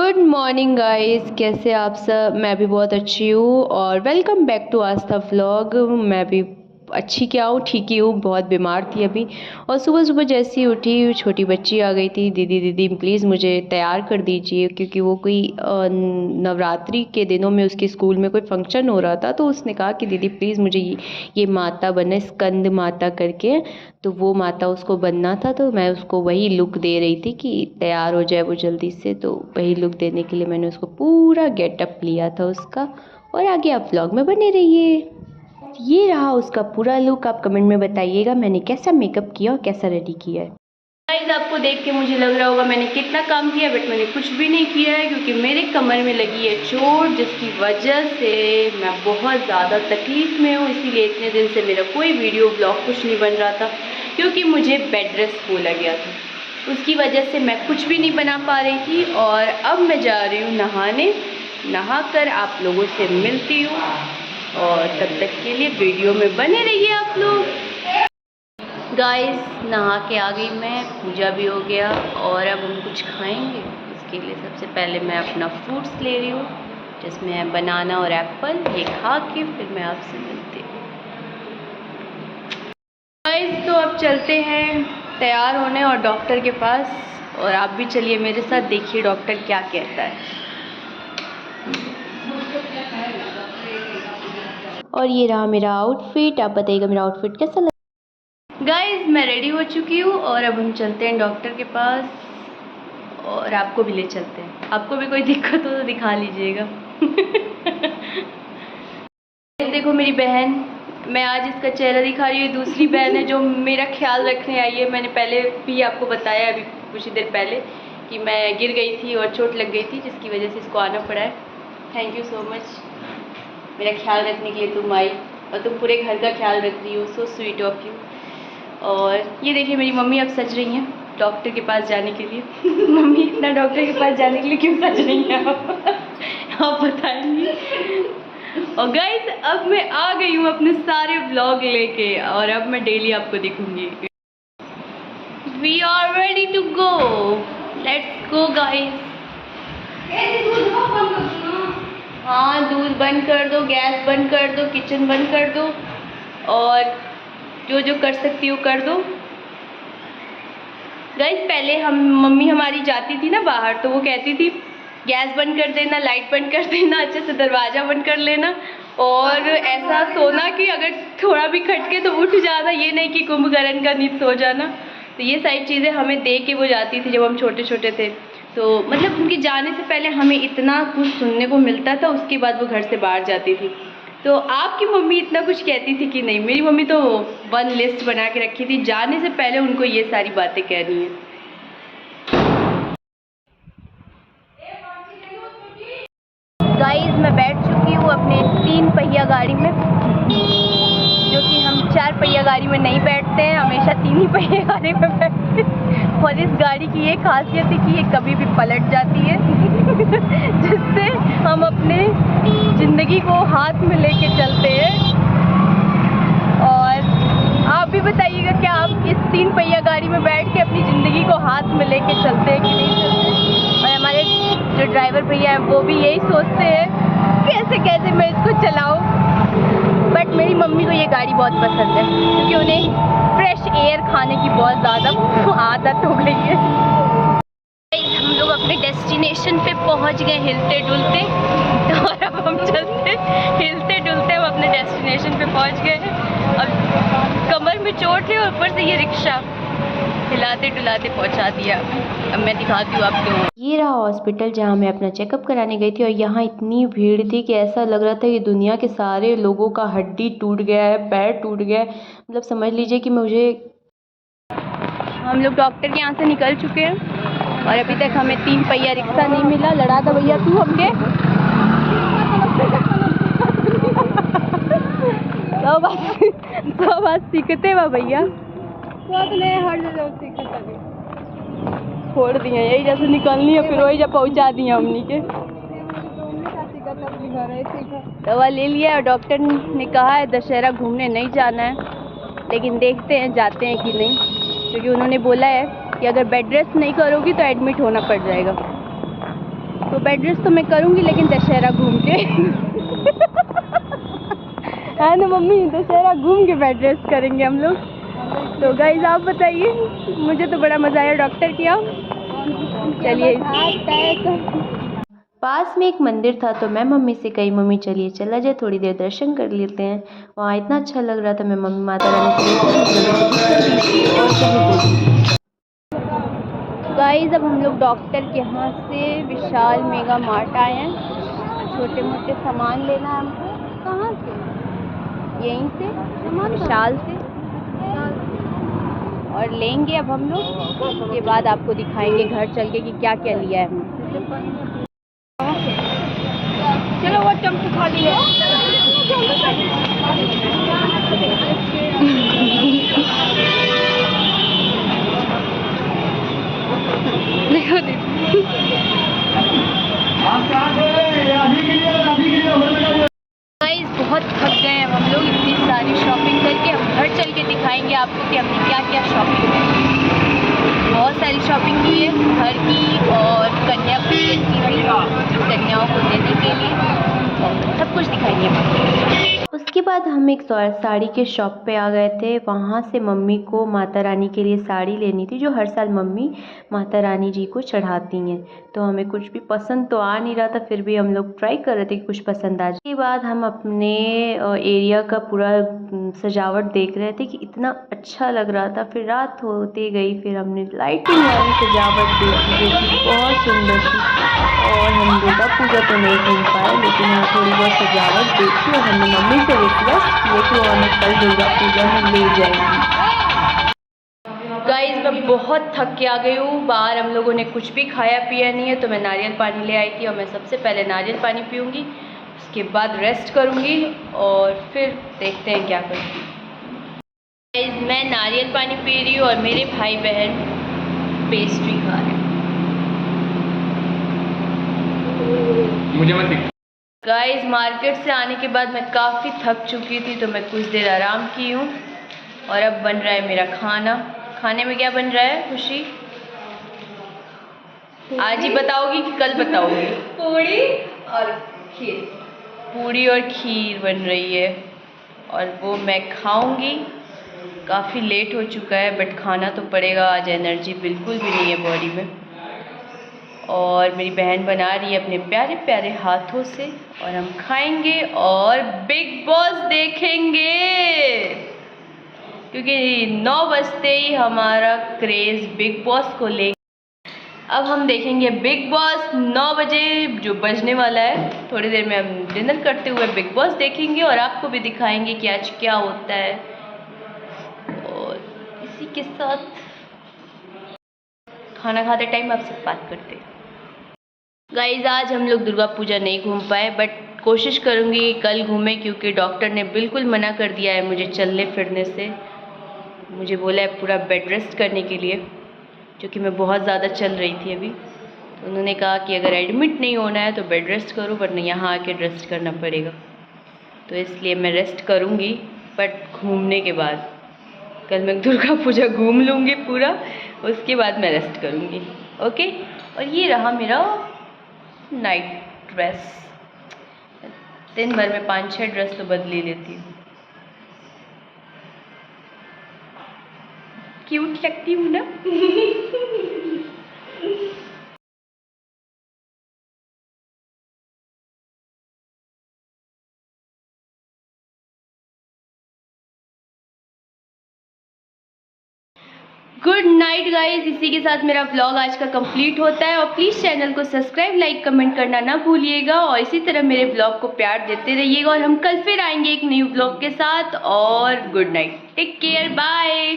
Good morning guys, कैसे आप सब। मैं भी बहुत अच्छी हूँ और welcome back to Aastha vlog. मैं भी अच्छी क्या हूँ, ठीक ही हूँ। बहुत बीमार थी अभी और सुबह सुबह जैसी उठी छोटी बच्ची आ गई थी, दीदी दीदी प्लीज़ मुझे तैयार कर दीजिए, क्योंकि वो कोई नवरात्रि के दिनों में उसके स्कूल में कोई फंक्शन हो रहा था। तो उसने कहा कि दीदी प्लीज़ मुझे ये माता बनना, स्कंद माता करके। तो वो माता उसको बनना था, तो मैं उसको वही लुक दे रही थी कि तैयार हो जाए वो जल्दी से। तो वही लुक देने के लिए मैंने उसको पूरा गेटअप लिया था उसका। और आगे आप व्लॉग में बने रहिए। ये रहा उसका पूरा लुक। आप कमेंट में बताइएगा मैंने कैसा मेकअप किया और कैसा रेडी किया है। गाइस, आपको देख के मुझे लग रहा होगा मैंने कितना काम किया, बट मैंने कुछ भी नहीं किया है, क्योंकि मेरे कमर में लगी है चोट, जिसकी वजह से मैं बहुत ज़्यादा तकलीफ़ में हूँ। इसीलिए इतने दिन से मेरा कोई वीडियो ब्लॉग कुछ नहीं बन रहा था, क्योंकि मुझे बेड रेस्ट बोला गया था। उसकी वजह से मैं कुछ भी नहीं बना पा रही थी। और अब मैं जा रही हूँ नहाने। नहा कर आप लोगों से मिलती हूँ, और तब तक के लिए वीडियो में बने रहिए आप लोग। गाइस, नहा के आ गई मैं, पूजा भी हो गया और अब हम कुछ खाएंगे। इसके लिए सबसे पहले मैं अपना फ्रूट्स ले रही हूँ, जिसमें है बनाना और एप्पल। ये खा के फिर मैं आपसे मिलती हूँ। गाइस, तो अब चलते हैं तैयार होने और डॉक्टर के पास, और आप भी चलिए मेरे साथ, देखिए डॉक्टर क्या कहता है। और ये रहा मेरा आउटफिट। आप बताइएगा मेरा आउटफिट कैसा लगा। गाइस, मैं रेडी हो चुकी हूँ और अब हम चलते हैं डॉक्टर के पास, और आपको भी ले चलते हैं। आपको भी कोई दिक्कत हो तो दिखा लीजिएगा। देखो मेरी बहन, मैं आज इसका चेहरा दिखा रही हूँ। दूसरी बहन है जो मेरा ख्याल रखने आई है। मैंने पहले भी आपको बताया अभी कुछ ही देर पहले कि मैं गिर गई थी और चोट लग गई थी, जिसकी वजह से इसको आना पड़ा है। थैंक यू सो मच, मेरा ख्याल रखने के लिए तुम आई, और तुम पूरे घर का ख्याल रख रही हो। So sweet of you. और ये देखिए मेरी मम्मी अब सज रही हैं डॉक्टर के पास जाने के लिए। मम्मी इतना डॉक्टर के पास जाने के लिए क्यों सज रही हैं आप बताएंगी। और गाइस, अब मैं आ गई हूँ अपने सारे व्लॉग लेके, और अब मैं डेली आपको दिखूंगी। We are ready to go, let's go guys. हाँ, दूध बंद कर दो, गैस बंद कर दो, किचन बंद कर दो, और जो जो कर सकती हो कर दो। गाइस, पहले मम्मी हमारी जाती थी ना बाहर, तो वो कहती थी गैस बंद कर देना, लाइट बंद कर देना, अच्छे से दरवाज़ा बंद कर लेना, और ऐसा सोना कि अगर थोड़ा भी खटके तो उठ जाना, ये नहीं कि कुंभकर्ण का नींद सो जाना। तो ये सारी चीज़ें हमें दे के वो जाती थी जब हम छोटे छोटे थे। तो मतलब उनके जाने से पहले हमें इतना कुछ सुनने को मिलता था, उसके बाद वो घर से बाहर जाती थी। तो आपकी मम्मी इतना कुछ कहती थी कि नहीं? मेरी मम्मी तो वन लिस्ट बना के रखी थी, जाने से पहले उनको ये सारी बातें कहनी है। गाइस, मैं बैठ चुकी हूँ अपने 3 पहिया गाड़ी में, जो कि हम 4 पहिया गाड़ी में नहीं बैठते हैं, हमेशा 3 ही पहिया गाड़ी में बैठते हैं। और इस गाड़ी की ये खासियत है कि ये कभी भी पलट जाती है, जिससे हम अपने ज़िंदगी को हाथ में लेके चलते हैं। और आप भी बताइएगा, क्या आप इस 3 पहिया गाड़ी में बैठ के अपनी ज़िंदगी को हाथ में लेके चलते हैं कि नहीं चलते? और हमारे जो ड्राइवर भैया हैं वो भी यही सोचते हैं कैसे कैसे मैं इसको चलाऊं। बट मेरी मम्मी को ये गाड़ी बहुत पसंद है, क्योंकि उन्हें फ्रेश एयर खाने की बहुत ज़्यादा आदत हो गई है। हम लोग अपने डेस्टिनेशन पे पहुंच गए हिलते डुलते, और अब हम चलते हिलते डुलते हम अपने डेस्टिनेशन पे पहुंच गए। अब कमर में चोट है और ऊपर से ये रिक्शा हिलाते डुलाते पहुंचा दिया। अब मैं दिखाती हूँ आपको। ये रहा हॉस्पिटल जहाँ मैं अपना चेकअप कराने गई थी, और यहाँ इतनी भीड़ थी कि ऐसा लग रहा था कि दुनिया के सारे लोगों का हड्डी टूट गया है, पैर टूट गया है। मतलब समझ लीजिए कि हम लोग डॉक्टर के यहाँ से निकल चुके हैं, और अभी तक हमें 3 पहिया रिक्शा नहीं मिला। लड़ा था भैया तू हमके सब बात सीखते हुआ भैया छोड़ दिए, यही जैसे निकलनी है फिर वही जब पहुंचा दिए हमनी के। दवा ले लिया, और डॉक्टर ने कहा है दशहरा घूमने नहीं जाना है, लेकिन देखते हैं जाते हैं कि नहीं, क्योंकि उन्होंने बोला है कि अगर बेड रेस्ट नहीं करोगी तो एडमिट होना पड़ जाएगा। तो बेड रेस्ट तो मैं करूँगी लेकिन दशहरा घूम के है ना मम्मी, दशहरा घूम के बेड रेस्ट करेंगे हम लोग। तो गाइस आप बताइए, मुझे तो बड़ा मज़ा आया डॉक्टर किया। चलिए, पास में एक मंदिर था तो मैं मम्मी से कही मम्मी चलिए चला जाए थोड़ी देर दर्शन कर लेते हैं। वहाँ इतना अच्छा लग रहा था, मैं मम्मी माता रानी से और क्या गाइस अब हम लोग डॉक्टर के यहाँ से विशाल मेगा मार्ट आए हैं। छोटे मोटे सामान लेना है हमको। कहाँ से? यहीं से, विशाल से। और लेंगे अब हम लोग, उसके बाद आपको दिखाएंगे घर चल के कि क्या क्या लिया है हमने। चलो वो चमच खाली है। देखो गाइस बहुत थक गए हैं हम लोग इतनी सारी शॉपिंग करके। अब घर चल के दिखाएंगे आपको कि हमने क्या क्या शॉपिंग की। बहुत सारी शॉपिंग की है घर की और कन्या पूजन की भी, कन्याओं को देने के लिए, सब कुछ दिखाएंगे। उसके बाद हम एक साड़ी के शॉप पे आ गए थे। वहाँ से मम्मी को माता रानी के लिए साड़ी लेनी थी, जो हर साल मम्मी माता रानी जी को चढ़ाती हैं। तो हमें कुछ भी पसंद तो आ नहीं रहा था, फिर भी हम लोग ट्राई कर रहे थे कि कुछ पसंद आ जाए। उसके बाद हम अपने एरिया का पूरा सजावट देख रहे थे कि इतना अच्छा लग रहा था। फिर रात होते गई, फिर हमने लाइटिंग वाली सजावट देखी जो कि बहुत सुंदर थी। और हम दुर्गा पूजा तो नहीं घूम पाए, लेकिन यहाँ थोड़ी बहुत सजावट देखी और हमने मम्मी से रिक्वेस्ट किया कि वो हमें कल दुर्गा पूजा में ले जाएंगी। गाइस मैं बहुत थक के आ गई हूँ। बाहर हम लोगों ने कुछ भी खाया पिया नहीं है, तो मैं नारियल पानी ले आई थी और मैं सबसे पहले नारियल पानी पीऊँगी, उसके बाद रेस्ट करूँगी और फिर देखते हैं क्या करूँगी। गाइस मैं नारियल पानी पी रही हूँ और मेरे भाई बहन पेस्ट्री खा रहे हैं। गाइस मार्केट से आने के बाद मैं काफ़ी थक चुकी थी, तो मैं कुछ देर आराम की हूँ और अब बन रहा है मेरा खाना। खाने में क्या बन रहा है खुशी? आज ही बताओगी कि कल बताओगी? पूड़ी और खीर। पूड़ी और खीर बन रही है और वो मैं खाऊंगी। काफ़ी लेट हो चुका है बट खाना तो पड़ेगा, आज एनर्जी बिल्कुल भी नहीं है बॉडी में। और मेरी बहन बना रही है अपने प्यारे प्यारे हाथों से और हम खाएंगे और बिग बॉस देखेंगे, क्योंकि 9 बजते ही हमारा क्रेज़ बिग बॉस को ले। अब हम देखेंगे बिग बॉस 9 बजे जो बजने वाला है। थोड़ी देर में हम डिनर करते हुए बिग बॉस देखेंगे और आपको भी दिखाएंगे कि आज क्या होता है। और इसी के साथ खाना खाते टाइम आपसे बात करते हैं। गाइज आज हम लोग दुर्गा पूजा नहीं घूम पाए, बट कोशिश करूँगी कल घूमें, क्योंकि डॉक्टर ने बिल्कुल मना कर दिया है मुझे चलने फिरने से। मुझे बोला है पूरा बेड रेस्ट करने के लिए, क्योंकि मैं बहुत ज़्यादा चल रही थी अभी। तो उन्होंने कहा कि अगर एडमिट नहीं होना है तो बेड रेस्ट करो, वरना यहाँ आके रेस्ट करना पड़ेगा। तो इसलिए मैं रेस्ट करूँगी, बट घूमने के बाद। कल मैं दुर्गा पूजा घूम लूँगी पूरा, उसके बाद मैं रेस्ट करूँगी। ओके। और ये रहा मेरा नाइट ड्रेस। दिन भर में 5-6 ड्रेस तो बदल ही लेती हूँ। क्यूट लगती हूँ ना? गुड नाइट गाइज, इसी के साथ मेरा व्लॉग आज का कंप्लीट होता है। और प्लीज़ चैनल को सब्सक्राइब, लाइक, कमेंट करना ना भूलिएगा और इसी तरह मेरे व्लॉग को प्यार देते रहिएगा। और हम कल फिर आएंगे एक न्यू व्लॉग के साथ। और good night, take care, bye.